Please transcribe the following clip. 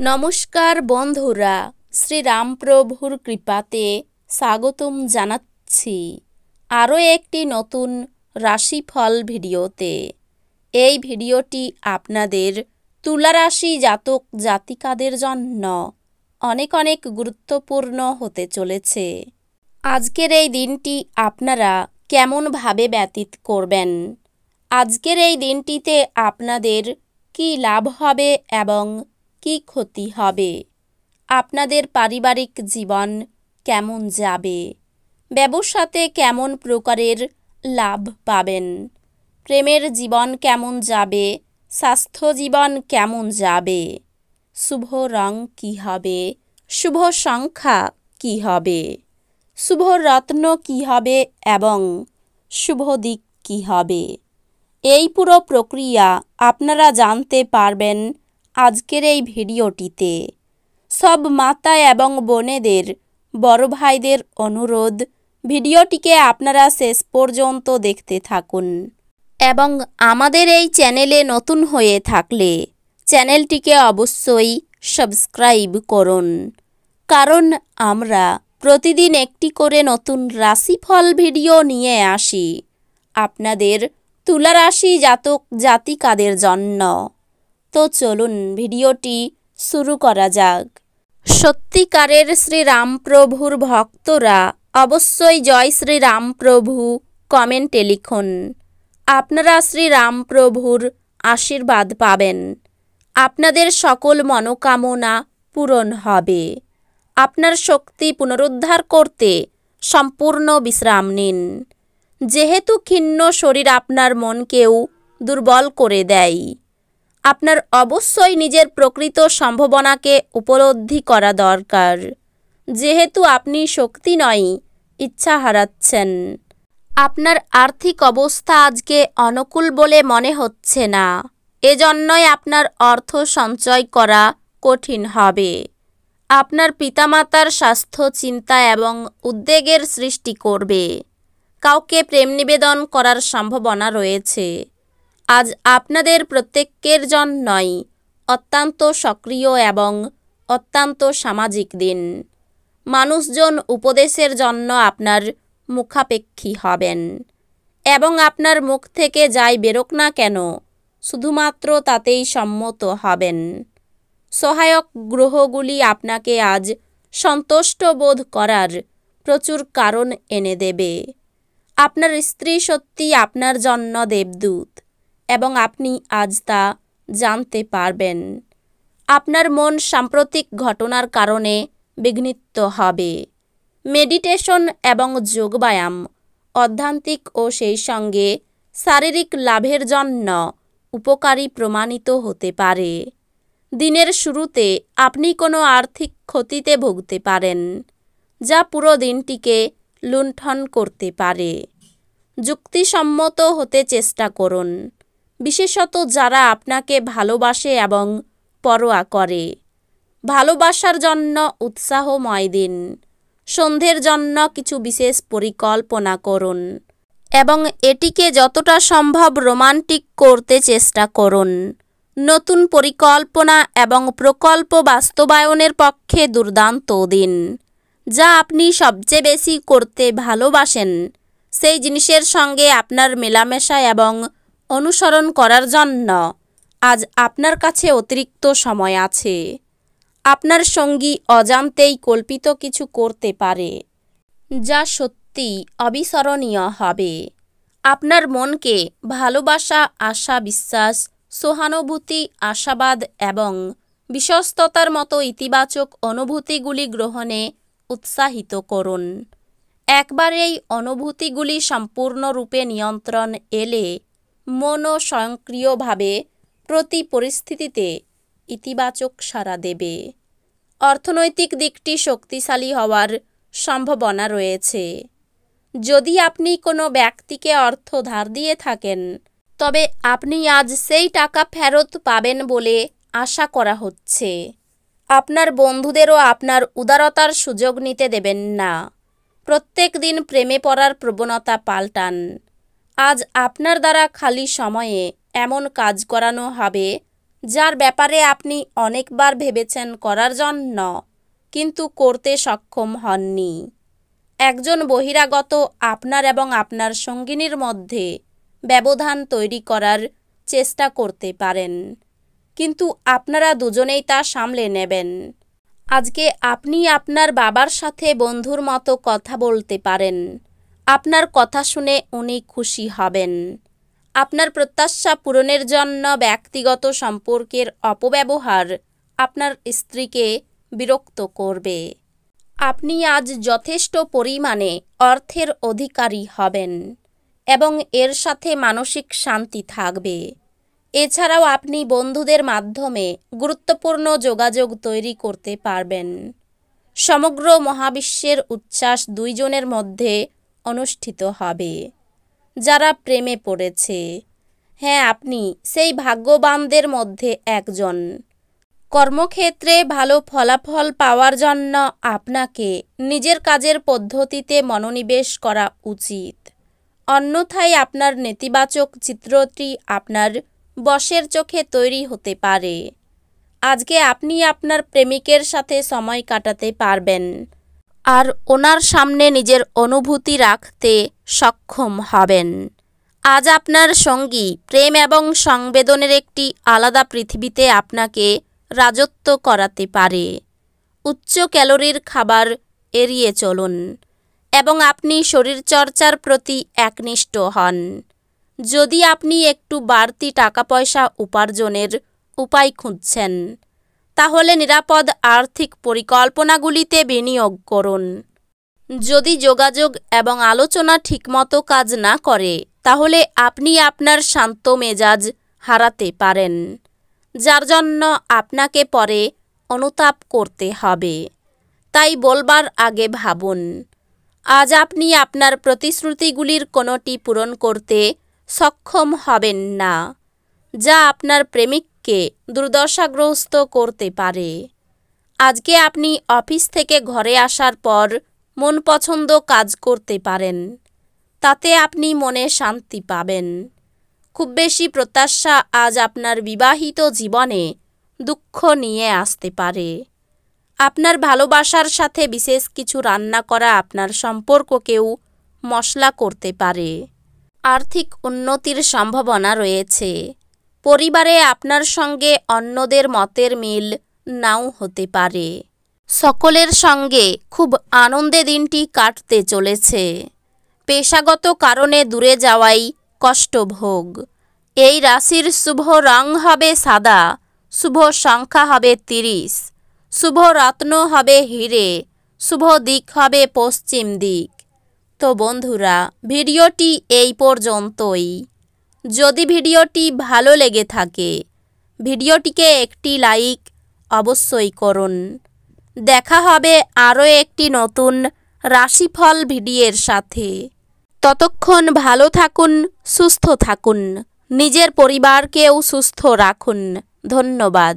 নমস্কার বন্ধুরা, শ্রীরামপ্রভুর কৃপাতে স্বাগতম জানাচ্ছি আরও একটি নতুন রাশিফল ভিডিওতে। এই ভিডিওটি আপনাদের তুলা রাশি জাতক জাতিকাদের জন্য অনেক অনেক গুরুত্বপূর্ণ হতে চলেছে। আজকের এই দিনটি আপনারা কেমনভাবে ব্যতীত করবেন, আজকের এই দিনটিতে আপনাদের কি লাভ হবে এবং কি ক্ষতি হবে, আপনাদের পারিবারিক জীবন কেমন যাবে, ব্যবসাতে কেমন প্রকারের লাভ পাবেন, প্রেমের জীবন কেমন যাবে, স্বাস্থ্য জীবন কেমন যাবে, শুভ রং কি হবে, শুভ সংখ্যা কি হবে, শুভ রত্ন কি হবে এবং শুভ দিক কি হবে, এই পুরো প্রক্রিয়া আপনারা জানতে পারবেন আজকের এই ভিডিওটিতে। সব মাতা এবং বোনেদের, বড় ভাইদের অনুরোধ, ভিডিওটিকে আপনারা শেষ পর্যন্ত দেখতে থাকুন এবং আমাদের এই চ্যানেলে নতুন হয়ে থাকলে চ্যানেলটিকে অবশ্যই সাবস্ক্রাইব করুন, কারণ আমরা প্রতিদিন একটি করে নতুন রাশিফল ভিডিও নিয়ে আসি আপনাদের তুলা রাশি জাতক জাতিকাদের জন্য। তো চলুন ভিডিওটি শুরু করা যাক। সত্যিকারের শ্রীরামপ্রভুর ভক্তরা অবশ্যই জয় শ্রীরামপ্রভু কমেন্টে লিখুন। আপনারা শ্রীরামপ্রভুর আশীর্বাদ পাবেন, আপনাদের সকল মনোকামনা পূরণ হবে। আপনার শক্তি পুনরুদ্ধার করতে সম্পূর্ণ বিশ্রাম নিন, যেহেতু ক্ষীণ শরীর আপনার মনকেও দুর্বল করে দেয়। আপনার অবশ্যই নিজের প্রকৃত সম্ভাবনাকে উপলব্ধি করা দরকার, যেহেতু আপনি শক্তি নয়, ইচ্ছা হারাচ্ছেন। আপনার আর্থিক অবস্থা আজকে অনুকূল বলে মনে হচ্ছে না, এজন্যই আপনার অর্থ সঞ্চয় করা কঠিন হবে। আপনার পিতামাতার স্বাস্থ্য চিন্তা এবং উদ্বেগের সৃষ্টি করবে। কাউকে প্রেম নিবেদন করার সম্ভাবনা রয়েছে। আজ আপনাদের প্রত্যেকের জন্যই অত্যন্ত সক্রিয় এবং অত্যন্ত সামাজিক দিন। মানুষজন উপদেশের জন্য আপনার মুখাপেক্ষী হবেন এবং আপনার মুখ থেকে যাই বেরোক না কেন, শুধুমাত্র তাতেই সম্মত হবেন। সহায়ক গ্রহগুলি আপনাকে আজ সন্তুষ্ট বোধ করার প্রচুর কারণ এনে দেবে। আপনার স্ত্রী সত্যি আপনার জন্য দেবদূত এবং আপনি আজ তা জানতে পারবেন। আপনার মন সাম্প্রতিক ঘটনার কারণে বিঘ্নিত হবে। মেডিটেশন এবং যোগব্যায়াম আধ্যাত্মিক ও সেই সঙ্গে শারীরিক লাভের জন্য উপকারী প্রমাণিত হতে পারে। দিনের শুরুতে আপনি কোনো আর্থিক ক্ষতিতে ভুগতে পারেন, যা পুরো দিনটিকে লুণ্ঠন করতে পারে। যুক্তিসম্মত হতে চেষ্টা করুন, বিশেষত যারা আপনাকে ভালোবাসে এবং পরোয়া করে। ভালোবাসার জন্য উৎসাহময় দিন। সন্ধ্যের জন্য কিছু বিশেষ পরিকল্পনা করুন এবং এটিকে যতটা সম্ভব রোমান্টিক করতে চেষ্টা করুন। নতুন পরিকল্পনা এবং প্রকল্প বাস্তবায়নের পক্ষে দুর্দান্ত দিন। যা আপনি সবচেয়ে বেশি করতে ভালোবাসেন, সেই জিনিসের সঙ্গে আপনার মেলামেশা এবং অনুসরণ করার জন্য আজ আপনার কাছে অতিরিক্ত সময় আছে। আপনার সঙ্গী অজান্তেই কল্পিত কিছু করতে পারে, যা সত্যি অবিস্মরণীয় হবে। আপনার মনকে ভালোবাসা, আশা, বিশ্বাস, সহানুভূতি, আশাবাদ এবং বিশ্বস্ততার মতো ইতিবাচক অনুভূতিগুলি গ্রহণে উৎসাহিত করুন। একবার এই অনুভূতিগুলি সম্পূর্ণরূপে নিয়ন্ত্রণ এলে মনও স্বয়ংক্রিয়ভাবে প্রতি পরিস্থিতিতে ইতিবাচক সাড়া দেবে। অর্থনৈতিক দিকটি শক্তিশালী হওয়ার সম্ভাবনা রয়েছে। যদি আপনি কোনো ব্যক্তিকে অর্থ ধার দিয়ে থাকেন, তবে আপনি আজ সেই টাকা ফেরত পাবেন বলে আশা করা হচ্ছে। আপনার বন্ধুদেরও আপনার উদারতার সুযোগ নিতে দেবেন না। প্রত্যেক দিন প্রেমে পড়ার প্রবণতা পাল্টান। আজ আপনার দ্বারা খালি সময়ে এমন কাজ করানো হবে যার ব্যাপারে আপনি অনেকবার ভেবেছেন করার জন্য, কিন্তু করতে সক্ষম হননি। একজন বহিরাগত আপনার এবং আপনার সঙ্গিনীর মধ্যে ব্যবধান তৈরি করার চেষ্টা করতে পারেন, কিন্তু আপনারা দুজনেই তা সামলে নেবেন। আজকে আপনি আপনার বাবার সাথে বন্ধুর মতো কথা বলতে পারেন। আপনার কথা শুনে উনি খুশি হবেন। আপনার প্রত্যাশা পূরণের জন্য ব্যক্তিগত সম্পর্কের অপব্যবহার আপনার স্ত্রীকে বিরক্ত করবে। আপনি আজ যথেষ্ট পরিমাণে অর্থের অধিকারী হবেন এবং এর সাথে মানসিক শান্তি থাকবে। এছাড়াও আপনি বন্ধুদের মাধ্যমে গুরুত্বপূর্ণ যোগাযোগ তৈরি করতে পারবেন। সমগ্র মহাবিশ্বের উচ্ছ্বাস দুইজনের মধ্যে অনুষ্ঠিত হবে। যারা প্রেমে পড়েছে, হ্যাঁ, আপনি সেই ভাগ্যবানদের মধ্যে একজন। কর্মক্ষেত্রে ভালো ফলাফল পাওয়ার জন্য আপনাকে নিজের কাজের পদ্ধতিতে মনোনিবেশ করা উচিত। অন্যথায় আপনার নেতিবাচক চিত্রটি আপনার বসের চোখে তৈরি হতে পারে। আজকে আপনি আপনার প্রেমিকের সাথে সময় কাটাতে পারবেন আর ওনার সামনে নিজের অনুভূতি রাখতে সক্ষম হবেন। আজ আপনার সঙ্গী প্রেম এবং সংবেদনের একটি আলাদা পৃথিবীতে আপনাকে রাজত্ব করাতে পারে। উচ্চ ক্যালোরির খাবার এড়িয়ে চলুন এবং আপনি শরীরচর্চার প্রতি একনিষ্ঠ হন। যদি আপনি একটু বাড়তি টাকা পয়সা উপার্জনের উপায় খুঁজছেন, তাহলে নিরাপদ আর্থিক পরিকল্পনাগুলিতে বিনিয়োগ করুন। যদি যোগাযোগ এবং আলোচনা ঠিকমতো কাজ না করে, তাহলে আপনি আপনার শান্ত মেজাজ হারাতে পারেন, যার জন্য আপনাকে পরে অনুতাপ করতে হবে। তাই বলবার আগে ভাবুন। আজ আপনি আপনার প্রতিশ্রুতিগুলির কোনোটি পূরণ করতে সক্ষম হবেন না, যা আপনার প্রেমিককে দুর্দশাগ্রস্ত করতে পারে। আজকে আপনি অফিস থেকে ঘরে আসার পর মন পছন্দ কাজ করতে পারেন। তাতে আপনি মনে শান্তি পাবেন। খুব বেশি প্রত্যাশা আজ আপনার বিবাহিত জীবনে দুঃখ নিয়ে আসতে পারে। আপনার ভালোবাসার সাথে বিশেষ কিছু রান্না করা আপনার সম্পর্ককেও মশলা করতে পারে। আর্থিক উন্নতির সম্ভাবনা রয়েছে। পরিবারে আপনার সঙ্গে অন্যদের মতের মিল নাও হতে পারে। সকলের সঙ্গে খুব আনন্দে দিনটি কাটতে চলেছে। পেশাগত কারণে দূরে যাওয়াই কষ্টভোগ। এই রাশির শুভ রং হবে সাদা, শুভ সংখ্যা হবে 30, শুভ রত্ন হবে হিরে, শুভ দিক হবে পশ্চিম দিক। তো বন্ধুরা, ভিডিওটি এই পর্যন্তই। যদি ভিডিওটি ভালো লেগে থাকে, ভিডিওটিকে একটি লাইক অবশ্যই করুন। দেখা হবে আরও একটি নতুন রাশিফল ভিডিওর সাথে। ততক্ষণ ভালো থাকুন, সুস্থ থাকুন, নিজের পরিবারকেও সুস্থ রাখুন। ধন্যবাদ।